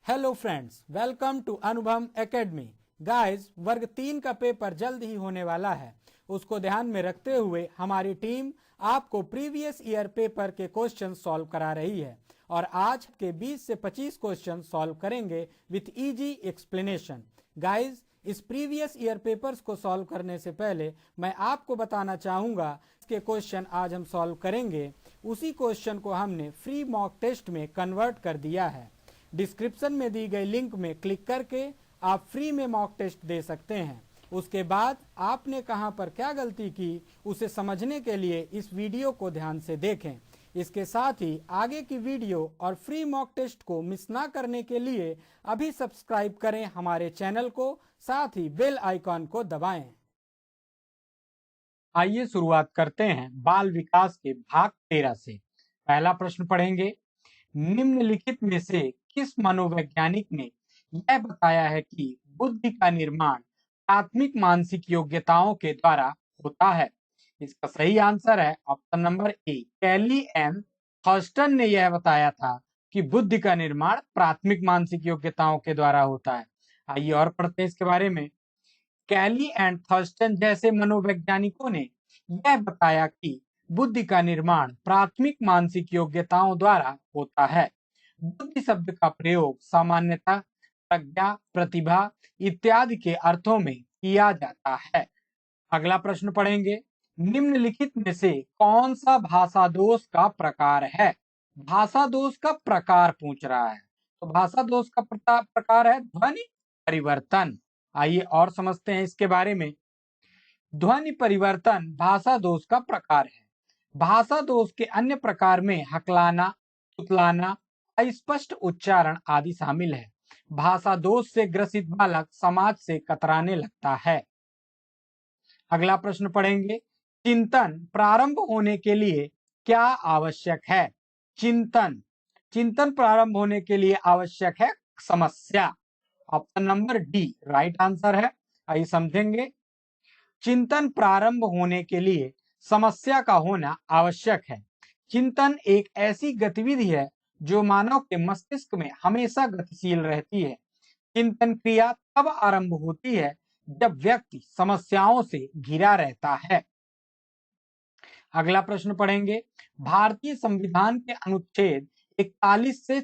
Hello friends, welcome to अनुभव academy. Guys, वर्ग 3 का पेपर जल्द ही होने वाला है। उसको ध्यान में रखते हुए हमारी टीम आपको प्रीवियस ईयर पेपर के क्वेश्चन सॉल्व करा रही है और आज के 20 से 25 क्वेश्चन सॉल्व करेंगे विथ इजी एक्सप्लेनेशन। गाइस, इस प्रीवियस ईयर पेपर्स को सॉल्व करने से पहले मैं आपको बताना चाहूँगा के क्वेश्चन आज हम सॉल्व करेंगे, उसी क्वेश्चन को हमने फ्री मॉक टेस्ट में कन्वर्ट कर दिया है। डिस्क्रिप्शन में दी गई लिंक में क्लिक करके आप फ्री में मॉक टेस्ट दे सकते हैं। उसके बाद आपने कहां पर क्या गलती की उसे समझने के लिए इस वीडियो को ध्यान से देखें। इसके साथ ही आगे की वीडियो और फ्री मॉक टेस्ट को मिस ना करने के लिए अभी सब्सक्राइब करें हमारे चैनल को, साथ ही बेल आइकॉन को दबाएं। आइए शुरुआत करते हैं बाल विकास के भाग 13 से। पहला प्रश्न पढ़ेंगे। निम्नलिखित में से किस मनोवैज्ञानिक ने यह बताया है कि बुद्धि का निर्माण प्राथमिक मानसिक योग्यताओं के द्वारा होता है? इसका सही आंसर है option number A, Kelly M Thurston ने यह बताया था कि बुद्धि का निर्माण प्राथमिक मानसिक योग्यताओं के द्वारा होता है। आइए और पढ़ते हैं इसके बारे में। कैली एंड थर्स्टन जैसे मनोवैज्ञानिकों ने यह बताया कि बुद्धि का निर्माण प्राथमिक मानसिक योग्यताओं द्वारा होता है। बुद्धि शब्द का प्रयोग सामान्यतः प्रज्ञा, प्रतिभा इत्यादि के अर्थों में किया जाता है। अगला प्रश्न पढ़ेंगे। निम्नलिखित में से कौन सा भाषा दोष का प्रकार है? भाषा दोष का प्रकार पूछ रहा है, तो भाषा दोष का प्रकार है ध्वनि परिवर्तन। आइए और समझते हैं इसके बारे में। ध्वनि परिवर्तन भाषा दोष का प्रकार है। भाषा दोष के अन्य प्रकार में हकलाना, तुतलाना, अस्पष्ट उच्चारण आदि शामिल है। भाषा दोष से ग्रसित बालक समाज से कतराने लगता है। अगला प्रश्न पढ़ेंगे। चिंतन प्रारंभ होने के लिए क्या आवश्यक है? चिंतन चिंतन प्रारंभ होने के लिए आवश्यक है समस्या। Option number D right answer है। आइए समझेंगे। चिंतन प्रारंभ होने के लिए समस्या का होना आवश्यक है। चिंतन एक ऐसी गतिविधि है जो मानव के मस्तिष्क में हमेशा गतिशील रहती है। चिंतन क्रिया तब आरंभ होती है जब व्यक्ति समस्याओं से घिरा रहता है। अगला प्रश्न पढ़ेंगे। भारतीय संविधान के अनुच्छेद 41 से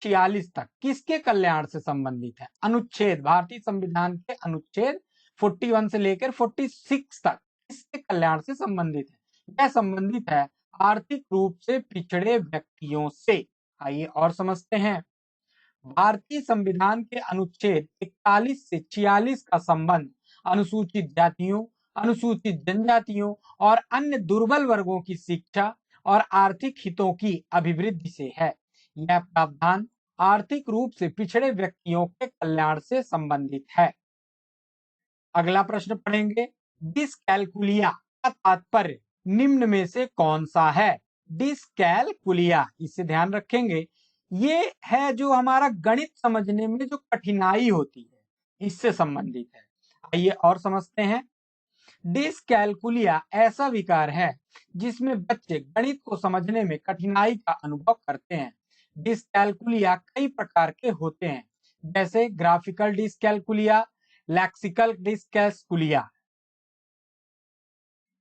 46 तक किसके कल्याण से संबंधित है? अनुच्छेद भारतीय संविधान के अनुच्छेद 41 से लेकर 46 तक किसके कल्याण से संबंधित है? यह संबंधित है आर्थिक रूप से पिछड़े व्यक्तियों से। आइए और समझते हैं। भारतीय संविधान के अनुच्छेद 41 से 46 का संबंध अनुसूचित जातियों, अनुसूचित जनजातियों और अन्य दुर्बल वर्गों की शिक्षा और आर्थिक हितों की अभिवृद्धि से है। यह प्रावधान आर्थिक रूप से पिछड़े व्यक्तियों के कल्याण से संबंधित है। अगला प्रश्न पढ़ेंगे। डिसकैलकुलिया का तात्पर्य निम्न में से कौन सा है? डिसकैलकुलिया, इसे ध्यान रखेंगे, ये है जो हमारा गणित समझने में जो कठिनाई होती है, इससे संबंधित है। आइए और समझते हैं। डिसकैलकुलिया ऐसा विकार है जिसमें बच्चे गणित को समझने में कठिनाई का अनुभव करते हैं। डिसकैलकुलिया कई प्रकार के होते हैं, जैसे ग्राफिकल डिसकैलकुलिया, लैक्सिकल डिसकैलकुलिया।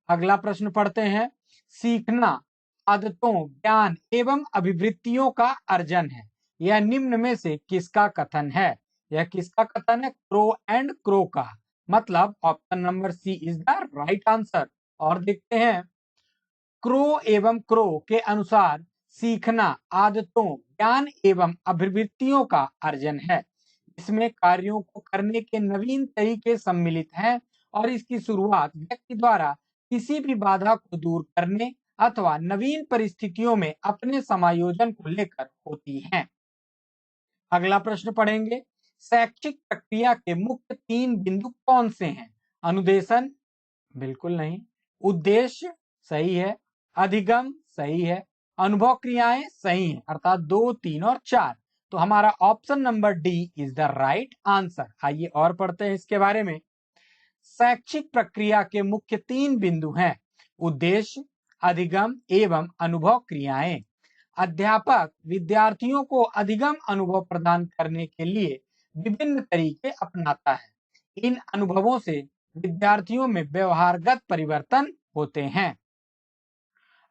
अगला प्रश्न पढ़ते हैं। सीखना आदतों, ज्ञान एवं अभिवृत्तियों का अर्जन है। यह निम्न में से किसका कथन है? यह किसका कथन है? क्रो एंड क्रो का। मतलब option number C is the right answer. और देखते हैं। क्रो एवं क्रो के अनुसार सीखना आदतों, ज्ञान एवं अभिवृत्तियों का अर्जन है। इसमें कार्यों को करने के नवीन तरीके सम्मिलित हैं और इसकी शुरुआत व्यक्ति द्वारा किसी भी बाधा को दूर करने अथवा नवीन परिस्थितियों में अपने समायोजन को लेकर होती हैं। अगला प्रश्न पढ़ेंगे। शैक्षिक प्रक्रिया के मुख्य 3 बिंदु कौन से हैं? अनुदेशन बिल्कुल नहीं, उद्देश्य सही है, अधिगम सही है, अनुभव क्रियाएं सही हैं, अर्थात 2, 3 और 4। तो हमारा option number D is the right answer. आइए और पढ़ते हैं इसके बारे में। शैक्षिक प्रक्रिया के मुख्य 3 बिंदु हैं उद्देश्य, अधिगम एवं अनुभव क्रियाएं। अध्यापक विद्यार्थियों को अधिगम अनुभव प्रदान करने के लिए विभिन्न तरीके अपनाता है। इन अनुभवों से विद्यार्थियों में व्यवहारगत परिवर्तन होते हैं।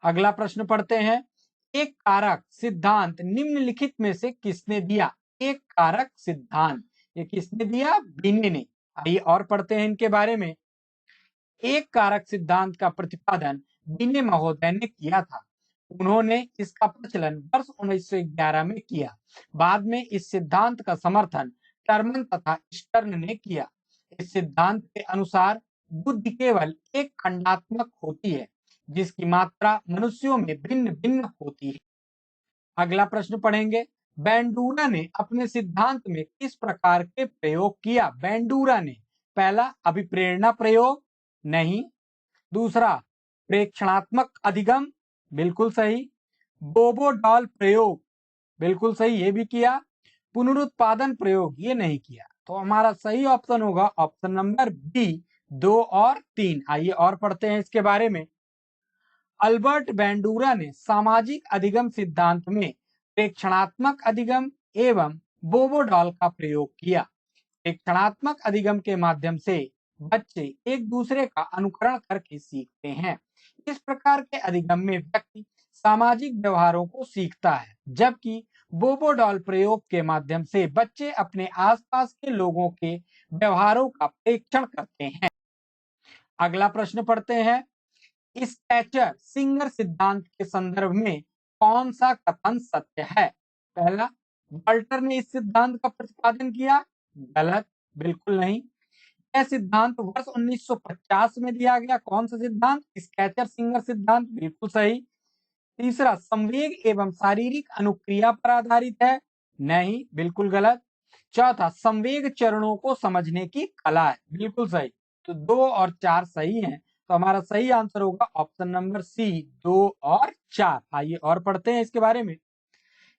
अगला प्रश्न पढ़ते हैं। एक कारक सिद्धांत निम्नलिखित में से किसने दिया? एक कारक सिद्धांत ये किसने दिया? बिने ने। आइए और पढ़ते हैं इनके बारे में। एक कारक सिद्धांत का प्रतिपादन बिने महोदय ने किया था। उन्होंने इसका प्रचलन वर्ष 1911 में किया। बाद में इस सिद्धांत का समर्थन टर्मन तथा स्टर्न ने किया। इस सिद्धांत के अनुसार बुद्धि केवल एक खंडात्मक होती है जिसकी मात्रा मनुष्यों में भिन्न भिन्न होती है। अगला प्रश्न पढ़ेंगे। बैंडूरा ने अपने सिद्धांत में किस प्रकार के प्रयोग किया? बैंडूरा ने पहला अभिप्रेरणा प्रयोग, नहीं। दूसरा प्रेक्षणात्मक अधिगम, बिल्कुल सही। बोबो-डॉल प्रयोग, बिल्कुल सही, ये भी किया। पुनरुत्पादन प्रयोग, ये नहीं किया। तो हमारा सही ऑप्शन होगा ऑप्शन नंबर बी, 2 और 3। आइए और पढ़ते हैं इसके बारे में। अल्बर्ट बैंडूरा ने सामाजिक अधिगम सिद्धांत में प्रेक्षणात्मक अधिगम एवं बोबो-डॉल का प्रयोग किया। प्रेक्षणात्मक अधिगम के माध्यम से बच्चे एक दूसरे का अनुकरण करके सीखते हैं। इस प्रकार के अधिगम में व्यक्ति सामाजिक व्यवहारों को सीखता है, जबकि बोबो-डॉल प्रयोग के माध्यम से बच्चे अपने आसपास के लोगों के व्यवहारों का प्रेक्षण करते हैं। अगला प्रश्न पढ़ते हैं। स्कैचर सिंगर सिद्धांत के संदर्भ में कौन सा कथन सत्य है? पहला, वाल्टर ने इस सिद्धांत का प्रतिपादन किया, गलत, बिल्कुल नहीं। यह सिद्धांत वर्ष 1950 में दिया गया। कौन सा सिद्धांत? स्कैचर सिंगर सिद्धांत, बिल्कुल सही। तीसरा, संवेग एवं शारीरिक अनुक्रिया पर आधारित है, नहीं, बिल्कुल गलत। चौथा, संवेग चरणों को समझने की कला है, बिल्कुल सही। तो 2 और 4 सही हैं। तो हमारा सही आंसर होगा ऑप्शन नंबर सी, 2 और 4। आइए और पढ़ते हैं इसके बारे में।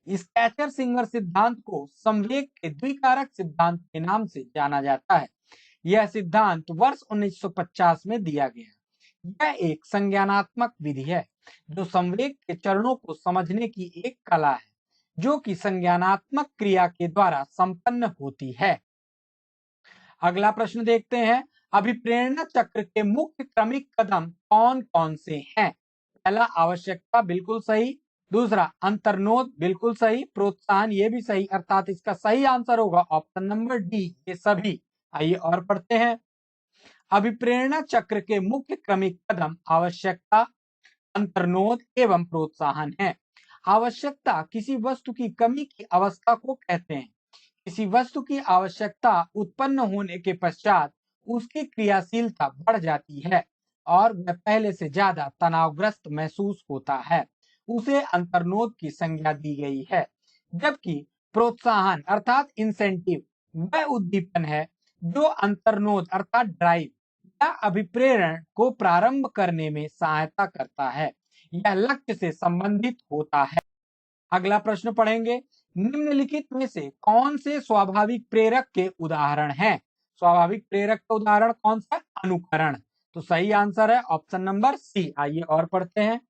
स्कैचर सिंगर सिद्धांत को संवेग के द्विकारक सिद्धांत के नाम से जाना जाता है। यह सिद्धांत वर्ष 1950 में दिया गया। यह एक संज्ञानात्मक विधि है जो संवेग के चरणों को समझने की एक कला है, जो कि संज्ञानात्मक क्रिया के द्वारा संपन्न होती है। अगला प्रश्न देखते हैं। अभिप्रेरणा चक्र के मुख्य क्रमिक कदम कौन कौन से हैं? पहला, आवश्यकता, बिल्कुल सही। दूसरा, अंतर्नोद, बिल्कुल सही। प्रोत्साहन, ये भी सही, अर्थात इसका सही आंसर होगा ऑप्शन नंबर डी, ये सभी। आइए और पढ़ते हैं। अभिप्रेरणा चक्र के मुख्य क्रमिक कदम आवश्यकता, अंतर्नोद एवं प्रोत्साहन है। आवश्यकता किसी वस्तु की कमी की अवस्था को कहते हैं। किसी वस्तु की आवश्यकता उत्पन्न होने के पश्चात उसकी क्रियाशीलता बढ़ जाती है और वह पहले से ज्यादा तनावग्रस्त महसूस होता है, उसे अंतर्नोद की संज्ञा दी गई है। जबकि प्रोत्साहन अर्थात इंसेंटिव वह उद्दीपन है जो अंतर्नोद अर्थात ड्राइव या अभिप्रेरण को प्रारंभ करने में सहायता करता है। यह लक्ष्य से संबंधित होता है। अगला प्रश्न पढ़ेंगे। निम्नलिखित में से कौन से स्वाभाविक प्रेरक के उदाहरण हैं? स्वाभाविक प्रेरक का उदाहरण कौन सा? अनुकरण। तो सही आंसर है ऑप्शन नंबर सी। आइए और पढ़ते हैं।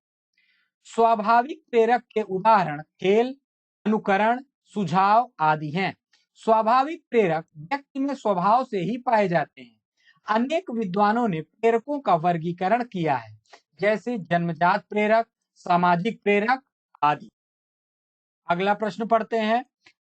स्वाभाविक प्रेरक के उदाहरण खेल, अनुकरण, सुझाव आदि हैं। स्वाभाविक प्रेरक व्यक्ति में स्वभाव से ही पाए जाते हैं। अनेक विद्वानों ने प्रेरकों का वर्गीकरण किया है, जैसे जन्मजात प्रेरक, सामाजिक प्रेरक आदि। अगला प्रश्न पढ़ते हैं।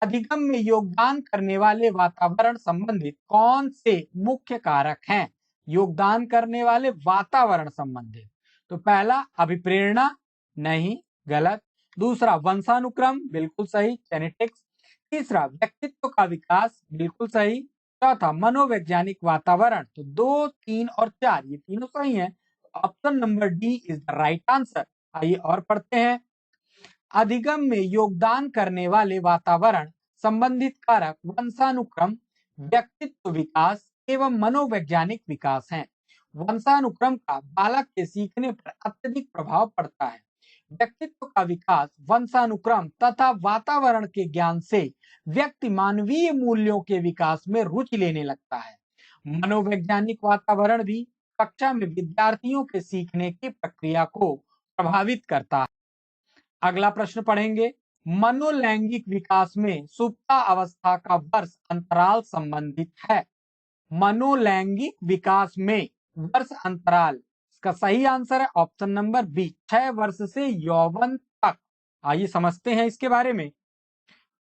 अधिगम में योगदान करने वाले वातावरण संबंधित कौन से मुख्य कारक हैं? योगदान करने वाले वातावरण संबंधित। तो पहला, अभिप्रेरणा, नहीं, गलत। दूसरा, वंशानुक्रम, बिल्कुल सही, जेनेटिक्स। तीसरा, व्यक्तित्व का विकास, बिल्कुल सही। चौथा, मनोवैज्ञानिक वातावरण। तो 2, 3 और 4 ये तीनों सही हैं। Option number D is the right answer. आइए और पढ़ते हैं। अधिगम में योगदान करने वाले वातावरण संबंधित कारक वंशानुक्रम, व्यक्तित्व विकास एवं मनोवैज्ञानिक विकास हैं। वंशानुक्रम का बालक के सीखने पर अत्यधिक प्रभाव पड़ता है। व्यक्तित्व का विकास वंशानुक्रम तथा वातावरण के ज्ञान से व्यक्ति मानवीय मूल्यों के विकास में रुचि लेने लगता है। मनोवैज्ञानिक वातावरण भी कक्षा में विद्यार्थियों के सीखने की प्रक्रिया को प्रभावित करता है। अगला प्रश्न पढ़ेंगे, मनोलैंगिक विकास में सुप्तावस्था का वर्ष अंतराल संबंधित है। मनोलैंगिक विकास में वर्ष अंतराल, इसका सही आंसर है ऑप्शन नंबर बी, 6 वर्ष से यौवन तक। आइए समझते हैं इसके बारे में।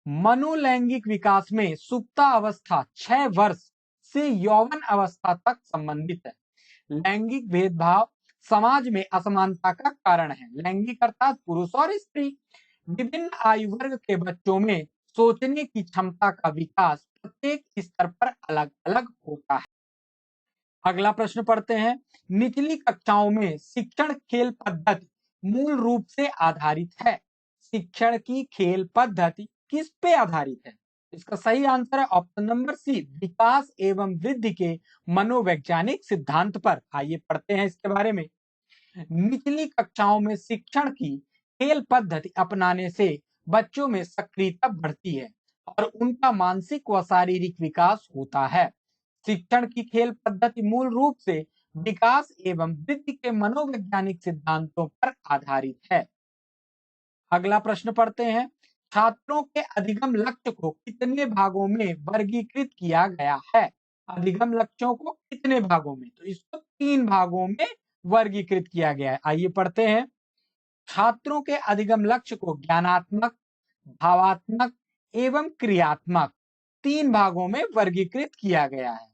मनोलैंगिक विकास में सुप्तावस्था 6 वर्ष से यौवन अवस्था तक संबंधित है। लैंगिक भेदभाव समाज में असमानता का कारण है। लैंगिक अर्थात पुरुष और स्त्री। विभिन्न आयु वर्ग के बच्चों में सोचने की क्षमता का विकास प्रत्येक स्तर पर अलग अलग होता है। अगला प्रश्न पढ़ते हैं, निचली कक्षाओं में शिक्षण खेल पद्धति मूल रूप से आधारित है। शिक्षण की खेल पद्धति किस पे आधारित है? इसका सही आंसर है ऑप्शन नंबर सी, विकास एवं वृद्धि के मनोवैज्ञानिक सिद्धांत पर। आइए पढ़ते हैं इसके बारे में। निचली कक्षाओं में शिक्षण की खेल पद्धति अपनाने से बच्चों में सक्रियता बढ़ती है और उनका मानसिक व शारीरिक विकास होता है। शिक्षण की खेल पद्धति मूल रूप से विकास एवं वृद्धि के मनोवैज्ञानिक सिद्धांतों पर आधारित है। अगला प्रश्न पढ़ते हैं, छात्रों के अधिगम लक्ष्य को कितने भागों में वर्गीकृत किया गया है? अधिगम लक्ष्यों को कितने भागों में? तो इसको 3 भागों में वर्गीकृत किया गया है। आइए पढ़ते हैं, छात्रों के अधिगम लक्ष्य को ज्ञानात्मक, भावात्मक एवं क्रियात्मक 3 भागों में वर्गीकृत किया गया है।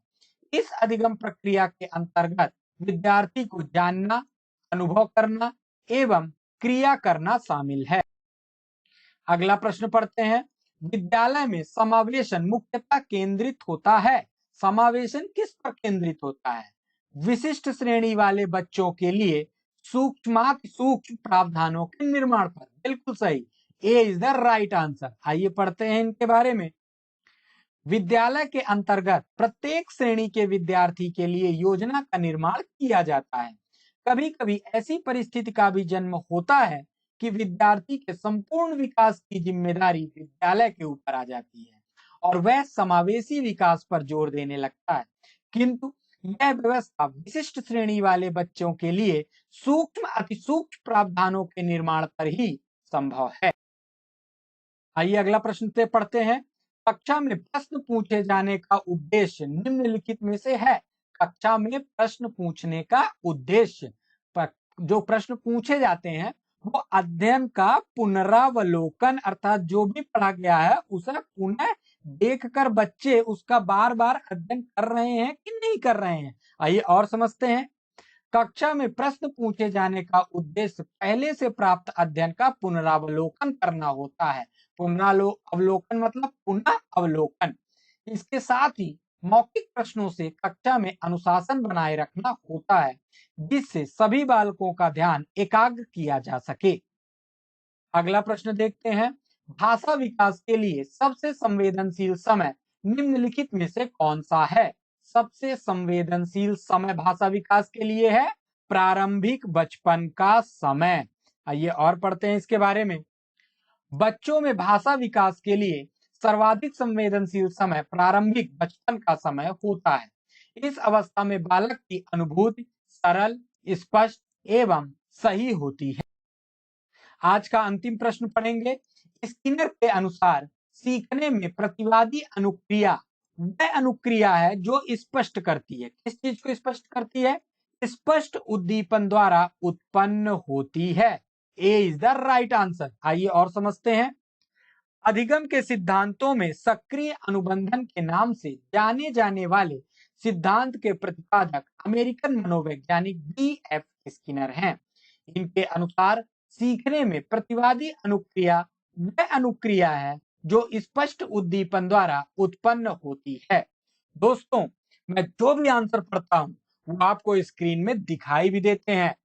इस अधिगम प्रक्रिया के अंतर्गत विद्यार्थी को जानना, अनुभव करना एवं क्रिया करना शामिल है। अगला प्रश्न पढ़ते हैं, विद्यालय में समावेशन मुख्यतः केंद्रित होता है। समावेशन किस पर केंद्रित होता है? विशिष्ट श्रेणी वाले बच्चों के लिए सूक्ष्म प्रावधानों के निर्माण पर। बिल्कुल सही, ए इज द राइट आंसर। आइए पढ़ते हैं इनके बारे में। विद्यालय के अंतर्गत प्रत्येक श्रेणी के विद्यार्थी के लिए योजना का निर्माण किया जाता है। कभी कभी ऐसी परिस्थिति का भी जन्म होता है कि विद्यार्थी के संपूर्ण विकास की जिम्मेदारी विद्यालय के ऊपर आ जाती है और वह समावेशी विकास पर जोर देने लगता है, किंतु यह व्यवस्था विशिष्ट श्रेणी वाले बच्चों के लिए अति सूक्ष्म प्रावधानों के निर्माण पर ही संभव है। आइए अगला प्रश्न से पढ़ते हैं, कक्षा में प्रश्न पूछे जाने का उद्देश्य निम्नलिखित में से है। कक्षा में प्रश्न पूछने का उद्देश्य, जो प्रश्न पूछे जाते हैं वो अध्ययन का पुनरावलोकन, अर्थात जो भी पढ़ा गया है उसे पुनः देखकर बच्चे उसका बार बार अध्ययन कर रहे हैं कि नहीं कर रहे हैं। आइए और समझते हैं। कक्षा में प्रश्न पूछे जाने का उद्देश्य पहले से प्राप्त अध्ययन का पुनरावलोकन करना होता है। पुनरावलोकन मतलब पुनः अवलोकन। इसके साथ ही मौखिक प्रश्नों से कक्षा में अनुशासन बनाए रखना होता है, जिससे सभी बालकों का ध्यान एकाग्र किया जा सके। अगला प्रश्न देखते हैं, भाषा विकास के लिए सबसे संवेदनशील समय निम्नलिखित में से कौन सा है? सबसे संवेदनशील समय भाषा विकास के लिए है प्रारंभिक बचपन का समय। आइए और पढ़ते हैं इसके बारे में। बच्चों में भाषा विकास के लिए सर्वाधिक संवेदनशील समय प्रारंभिक बचपन का समय होता है। इस अवस्था में बालक की अनुभूति सरल, स्पष्ट एवं सही होती है। आज का अंतिम प्रश्न पढ़ेंगे। स्किनर के अनुसार सीखने में प्रतिवादी अनुक्रिया वह अनुक्रिया है जो स्पष्ट करती है। किस चीज को स्पष्ट करती है? स्पष्ट उद्दीपन द्वारा उत्पन्न होती है। ए इज द राइट आंसर। आइए और समझते हैं। अधिगम के सिद्धांतों में सक्रिय अनुबंधन के नाम से जाने जाने वाले सिद्धांत के प्रतिपादक अमेरिकन मनोवैज्ञानिक B.F. स्किनर हैं। इनके अनुसार सीखने में प्रतिवादी अनुक्रिया वह अनुक्रिया है जो स्पष्ट उद्दीपन द्वारा उत्पन्न होती है। दोस्तों, मैं जो भी आंसर पढ़ता हूं वो आपको स्क्रीन में दिखाई भी देते हैं,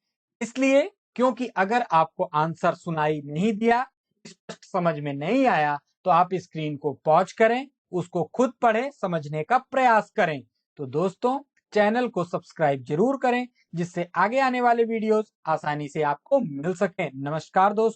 इसलिए क्योंकि अगर आपको आंसर सुनाई नहीं दिया, स्पष्ट समझ में नहीं आया, तो आप स्क्रीन को पॉज करें, उसको खुद पढ़ें, समझने का प्रयास करें। तो दोस्तों, चैनल को सब्सक्राइब जरूर करें, जिससे आगे आने वाले वीडियोस आसानी से आपको मिल सकें। नमस्कार दोस्तों।